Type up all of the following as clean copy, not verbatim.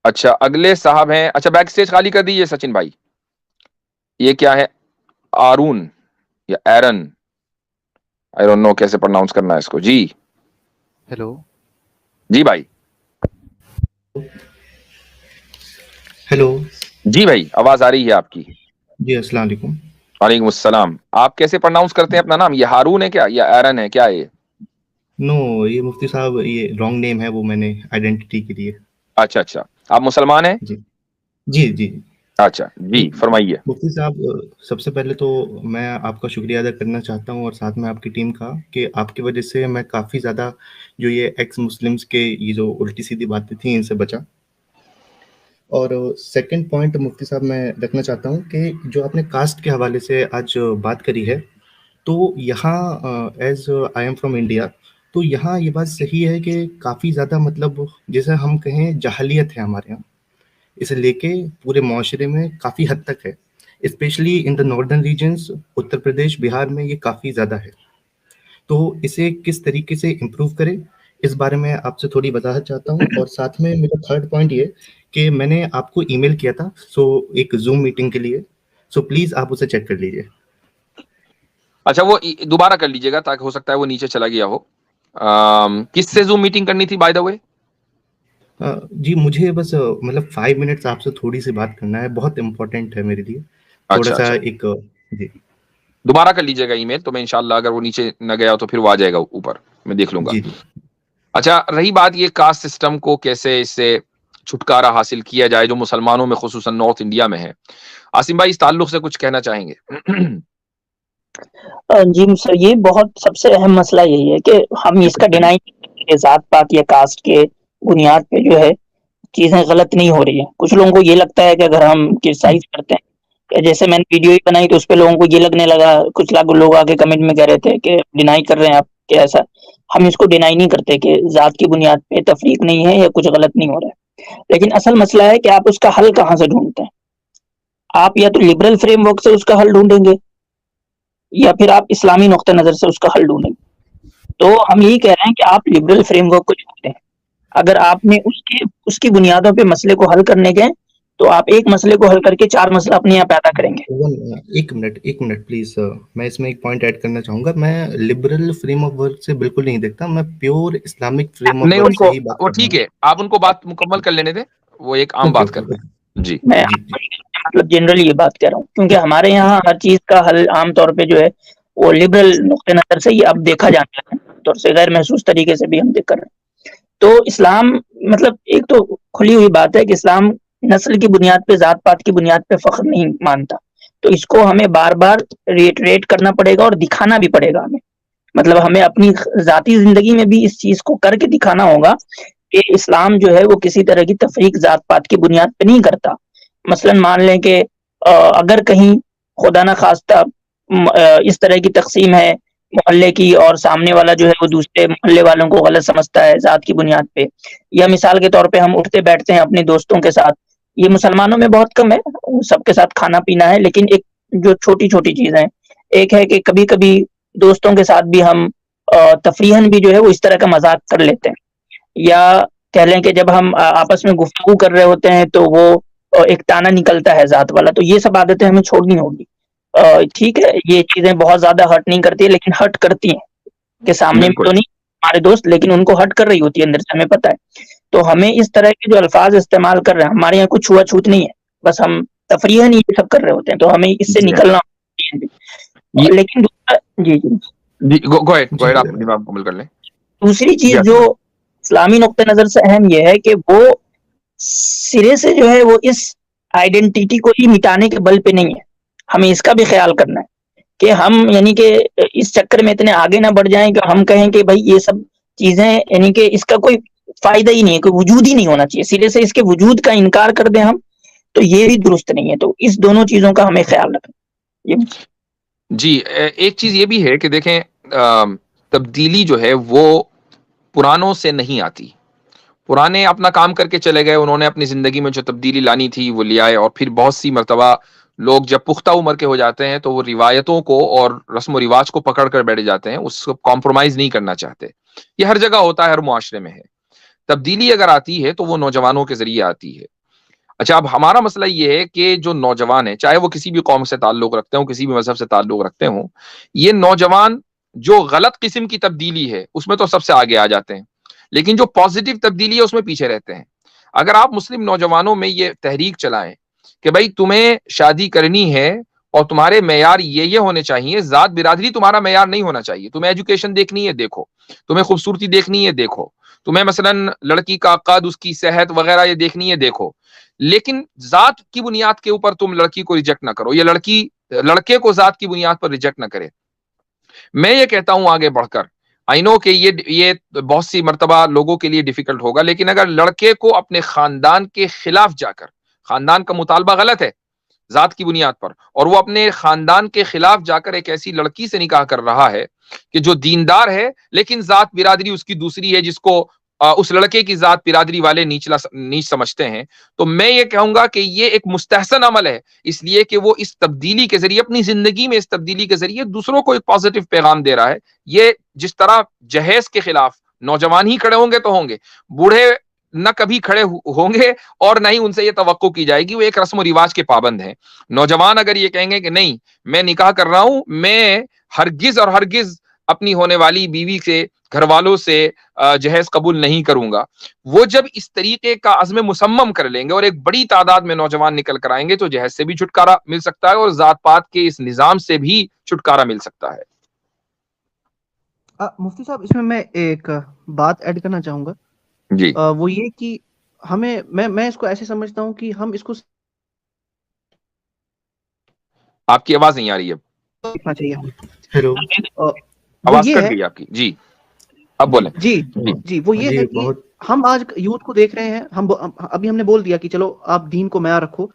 اچھا اگلے صاحب ہیں, اچھا بیک سٹیج خالی کر دیجیے سچن بھائی. یہ کیا ہے, آرون یا ایرن, آئی ڈونٹ نو کیسے پروناؤنس کرنا ہے اس کو. جی ہیلو. جی بھائی. ہیلو. جی بھائی آواز آ رہی ہے آپ کی. جی السلام علیکم. وعلیکم السلام. آپ کیسے پروناؤنس کرتے ہیں اپنا نام, یہ ہارون ہے کیا یا ایرن ہے کیا یہ؟ نو یہ مفتی صاحب یہ رانگ نیم ہے, وہ میں نے آئیڈینٹی کے لیے. اچھا اچھا, آپ مسلمان ہیں؟ جی جی جی. اچھا جی فرمائیے. مفتی صاحب سب سے پہلے تو میں آپ کا شکریہ ادا کرنا چاہتا ہوں, اور ساتھ میں آپ کی ٹیم کا, کہ آپ کی وجہ سے میں کافی زیادہ جو یہ ایکس مسلمس کے یہ جو الٹی سیدھی باتیں تھیں ان سے بچا. اور سیکنڈ پوائنٹ مفتی صاحب میں رکھنا چاہتا ہوں کہ جو آپ نے کاسٹ کے حوالے سے آج بات کری ہے, تو یہاں as I am from India, تو یہاں یہ بات صحیح ہے کہ کافی زیادہ مطلب جیسے ہم کہیں جہلیت ہے ہمارے یہاں, اسے لے کے پورے معاشرے میں کافی حد تک ہے, especially in the northern regions, Uttar Pradesh بہار میں یہ کافی زیادہ ہے. تو اسے کس طریقے سے امپروو کرے, اس بارے میں آپ سے تھوڑی وضاحت چاہتا ہوں. اور ساتھ میں میرا تھرڈ پوائنٹ یہ کہ میں نے آپ کو ای میل کیا تھا ایک زوم میٹنگ کے لیے, سو پلیز آپ اسے چیک کر لیجیے. اچھا وہ دوبارہ کر لیجیے گا تاکہ ہو سکتا ہے وہ نیچے چلا گیا ہو. کس سے زوم میٹنگ کرنی تھی بائی دا وے؟ جی مجھے بس مطلب 5 منٹس آپ سے تھوڑی سی بات کرنا ہے, بہت امپورٹنٹ ہے میرے لیے, تھوڑا اچھا سا اچھا, ایک. جی دوبارہ کر لیجیے گا ای میل, تو میں انشاءاللہ اگر وہ نیچے نہ گیا تو پھر وہ آ جائے گا اوپر, میں دیکھ لوں گا. جی. اچھا رہی بات یہ کاسٹ سسٹم کو کیسے اس سے چھٹکارا حاصل کیا جائے جو مسلمانوں میں خصوصاً نارتھ انڈیا میں ہے, عاصم بھائی اس تعلق سے کچھ کہنا چاہیں گے؟ جی سر, یہ بہت سب سے اہم مسئلہ یہی ہے کہ ہم اس کا ڈینائی کہ ذات پات یا کاسٹ کے بنیاد پہ جو ہے چیزیں غلط نہیں ہو رہی ہیں. کچھ لوگوں کو یہ لگتا ہے کہ اگر ہم کرسائز کرتے ہیں, کہ جیسے میں نے ویڈیو ہی بنائی تو اس پہ لوگوں کو یہ لگنے لگا, کچھ لوگ آگے کمنٹ میں کہہ رہے تھے کہ ڈینائی کر رہے ہیں آپ, کہ ایسا ہم اس کو ڈینائی نہیں کرتے کہ ذات کی بنیاد پہ تفریق نہیں ہے یا کچھ غلط نہیں ہو رہا ہے. لیکن اصل مسئلہ ہے کہ آپ اس کا حل کہاں سے ڈھونڈتے ہیں. آپ یا تو لبرل فریم ورک سے اس کا حل ڈھونڈیں گے, یا پھر آپ اسلامی نقطہ نظر سے اس کا حل ڈھونڈیں گے. تو ہم یہی کہہ رہے ہیں کہ آپ لبرل فریم ورک کو چھوڑیں. اگر آپ نے اس کی بنیادوں پہ مسئلے کو حل کرنے گئے تو آپ ایک مسئلے کو حل کر کے 4 مسئلہ اپنے یہاں پیدا کریں گے. ایک منٹ پلیز, میں اس میں ایک پوائنٹ ایڈ کرنا چاہوں گا. میں لبرل فریم آف ورک سے بالکل نہیں دیکھتا, میں پیور اسلامک فریم آف نہیں ان ورک سے کو ہی بات وہ کر رہا ٹھیک ہوں. ہے, آپ ان کو بات مکمل کر لینے دیں, وہ ایک عام اوکے بات اوکے کر رہے اوکے. ہیں. جی میں جی جی مطلب جنرلی یہ بات کہہ رہا ہوں کیونکہ ہمارے یہاں ہر چیز کا حل عام طور پہ جو ہے وہ لبرل نقطہ نظر سے ہی اب دیکھا جاتا ہے, طور سے غیر محسوس طریقے سے بھی ہم دیکھ کر رہے ہیں. تو اسلام مطلب ایک تو کھلی ہوئی بات ہے کہ اسلام نسل کی بنیاد پہ, ذات پات کی بنیاد پہ فخر نہیں مانتا. تو اس کو ہمیں بار بار ریٹ کرنا پڑے گا اور دکھانا بھی پڑے گا ہمیں. مطلب ہمیں اپنی ذاتی زندگی میں بھی اس چیز کو کر کے دکھانا ہوگا کہ اسلام جو ہے وہ کسی طرح کی تفریق ذات پات کی بنیاد پہ نہیں کرتا. مثلا مان لیں کہ اگر کہیں خدا نہ خواستہ اس طرح کی تقسیم ہے محلے کی, اور سامنے والا جو ہے وہ دوسرے محلے والوں کو غلط سمجھتا ہے ذات کی بنیاد پہ, یا مثال کے طور پہ ہم اٹھتے بیٹھتے ہیں اپنے دوستوں کے ساتھ, یہ مسلمانوں میں بہت کم ہے, سب کے ساتھ کھانا پینا ہے, لیکن ایک جو چھوٹی چھوٹی چیزیں, ایک ہے کہ کبھی کبھی دوستوں کے ساتھ بھی ہم تفریحاً بھی جو ہے وہ اس طرح کا مذاق کر لیتے ہیں, یا کہہ لیں کہ جب ہم آپس میں گفتگو کر رہے ہوتے ہیں تو وہ ایک تانا نکلتا ہے ذات والا. تو یہ سب عادتیں ہمیں چھوڑنی ہوگی. ٹھیک ہے یہ چیزیں بہت زیادہ ہرٹ نہیں کرتی ہے, لیکن ہرٹ کرتی ہیں کہ سامنے میں بالکل. تو نہیں ہمارے دوست, لیکن ان کو ہرٹ کر رہی ہوتی ہے اندر سے, ہمیں پتہ ہے. تو ہمیں اس طرح کے جو الفاظ استعمال کر رہے ہیں, ہمارے یہاں کچھ چھوا چھوت نہیں ہے, بس ہم تفریحاً یہ سب کر رہے ہوتے ہیں, تو ہمیں اس سے جی نکلنا یہ لیکن جی جی جی گو جی. آپ دماغ مکمل کر لیں. دوسری جی چیز جو اسلامی نقطہ نظر سے اہم یہ ہے کہ وہ سرے سے جو ہے وہ اس آئیڈینٹی کو ہی مٹانے کے بل پہ نہیں ہے. ہمیں اس کا بھی خیال کرنا ہے کہ ہم یعنی کہ اس چکر میں اتنے آگے نہ بڑھ جائیں کہ ہم کہیں کہ بھائی یہ سب چیزیں یعنی کہ اس کا کوئی فائدہ ہی نہیں ہے, کوئی وجود ہی نہیں ہونا چاہیے, سرے سے اس کے وجود کا انکار کر دیں ہم, تو یہ بھی درست نہیں ہے. تو اس دونوں چیزوں کا ہمیں خیال رکھنا. جی ایک چیز یہ بھی ہے کہ دیکھیں تبدیلی جو ہے وہ پرانوں سے نہیں آتی. پرانے اپنا کام کر کے چلے گئے, انہوں نے اپنی زندگی میں جو تبدیلی لانی تھی وہ لے آئے, اور پھر بہت سی مرتبہ لوگ جب پختہ عمر کے ہو جاتے ہیں تو وہ روایتوں کو اور رسم و رواج کو پکڑ کر بیٹھ جاتے ہیں, اس کو کمپرومائز نہیں کرنا چاہتے. یہ ہر جگہ ہوتا ہے, ہر معاشرے میں ہے. تبدیلی اگر آتی ہے تو وہ نوجوانوں کے ذریعے آتی ہے. اچھا، اب ہمارا مسئلہ یہ ہے کہ جو نوجوان ہیں، چاہے وہ کسی بھی قوم سے تعلق رکھتے ہوں، کسی بھی مذہب سے تعلق رکھتے ہوں، یہ نوجوان جو غلط قسم کی تبدیلی ہے اس میں تو سب سے آگے آ جاتے ہیں، لیکن جو پازیٹیو تبدیلی ہے اس میں پیچھے رہتے ہیں. اگر آپ مسلم نوجوانوں میں یہ تحریک چلائیں کہ بھائی تمہیں شادی کرنی ہے اور تمہارے معیار یہ ہونے چاہیے، ذات برادری تمہارا معیار نہیں ہونا چاہیے، تمہیں ایجوکیشن دیکھنی ہے دیکھو، تمہیں خوبصورتی دیکھنی ہے دیکھو، تمہیں مثلا لڑکی کا قد، اس کی صحت وغیرہ یہ دیکھنی ہے دیکھو، لیکن ذات کی بنیاد کے اوپر تم لڑکی کو ریجیکٹ نہ کرو، یہ لڑکی لڑکے کو ذات کی بنیاد پر ریجیکٹ نہ کرے. میں یہ کہتا ہوں آگے بڑھ کر، آئی نو کہ یہ بہت سی مرتبہ لوگوں کے لیے ڈیفیکلٹ ہوگا، لیکن اگر لڑکے کو اپنے خاندان کے خلاف جا کر، خاندان کا مطالبہ غلط ہے ذات کی بنیاد پر، اور وہ اپنے خاندان کے خلاف جا کر ایک ایسی لڑکی سے نکاح کر رہا ہے کہ جو دیندار ہے لیکن ذات برادری اس کی دوسری ہے، جس کو اس لڑکے کی ذات برادری والے نیچ سمجھتے ہیں، تو میں یہ کہوں گا کہ یہ ایک مستحسن عمل ہے، اس لیے کہ وہ اس تبدیلی کے ذریعے، اپنی زندگی میں اس تبدیلی کے ذریعے دوسروں کو ایک پازیٹیو پیغام دے رہا ہے. یہ جس طرح جہیز کے خلاف نوجوان ہی کھڑے ہوں گے تو ہوں گے، بوڑھے نہ کبھی کھڑے ہوں گے اور نہ ہی ان سے یہ توقع کی جائے گی، وہ ایک رسم و رواج کے پابند ہیں. نوجوان اگر یہ کہیں گے کہ نہیں میں نکاح کر رہا ہوں، میں ہرگز اور ہرگز اپنی ہونے والی بیوی سے، گھر والوں سے جہیز قبول نہیں کروں گا، وہ جب اس طریقے کا عزم مصمم کر لیں گے اور ایک بڑی تعداد میں نوجوان نکل کر آئیں گے تو جہیز سے بھی چھٹکارا مل سکتا ہے اور ذات پات کے اس نظام سے بھی چھٹکارا مل سکتا ہے. مفتی صاحب، اس میں ایک بات ایڈ کرنا چاہوں گا. جی، وہ یہ کہ ہمیں میں اس کو ایسے سمجھتا ہوں کہ ہم اس کو آپ کی آواز نہیں آ رہی ہے، سیکھنا چاہیے ہمیں. ہیلو، آواز کٹ گئی آپ کی. جی اب بولیں. جی وہ یہ ہے کہ ہم آج یوتھ کو دیکھ رہے ہیں. ابھی ہم نے بول دیا کہ چلو آپ دین کو معیار رکھو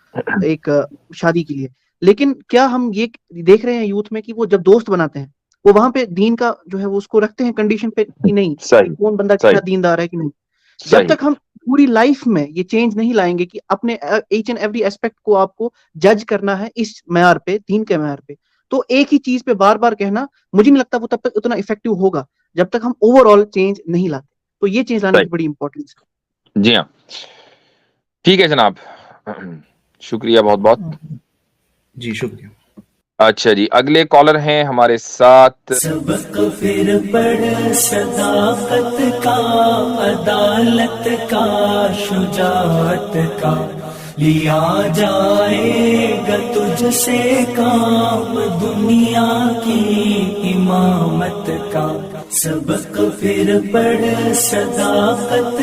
ایک شادی کے لیے، لیکن کیا ہم یہ دیکھ رہے ہیں یوتھ میں کہ وہ جب دوست بناتے ہیں وہ وہاں پہ دین کا جو ہے وہ اس کو رکھتے ہیں کنڈیشن پہ کہ نہیں کون بندہ کتنا دیندار ہے کہ نہیں. جب تک ہم پوری لائف میں یہ چینج نہیں لائیں گے کہ اپنے ایچ اینڈ ایوری ایسپیکٹ کو آپ کو جج کرنا ہے اس معیار پہ، دین کے معیار پہ، تو ایک ہی چیز پہ بار بار کہنا مجھے نہیں لگتا وہ تب تک اتنا افیکٹو ہوگا جب تک ہم اوور آل چینج نہیں لاتے. تو یہ چینج لانے کی بڑی امپورٹنس ہے. جی ہاں، ٹھیک ہے جناب، شکریہ بہت بہت. جی شکریہ. اچھا جی، اگلے کالر ہیں ہمارے ساتھ. سبق پھر پڑھ صداقت کا، عدالت کا، شجاعت کا، لیا جائے گا تجھ سے کام دنیا کی امامت کا. سبق پھر پڑھ صداقت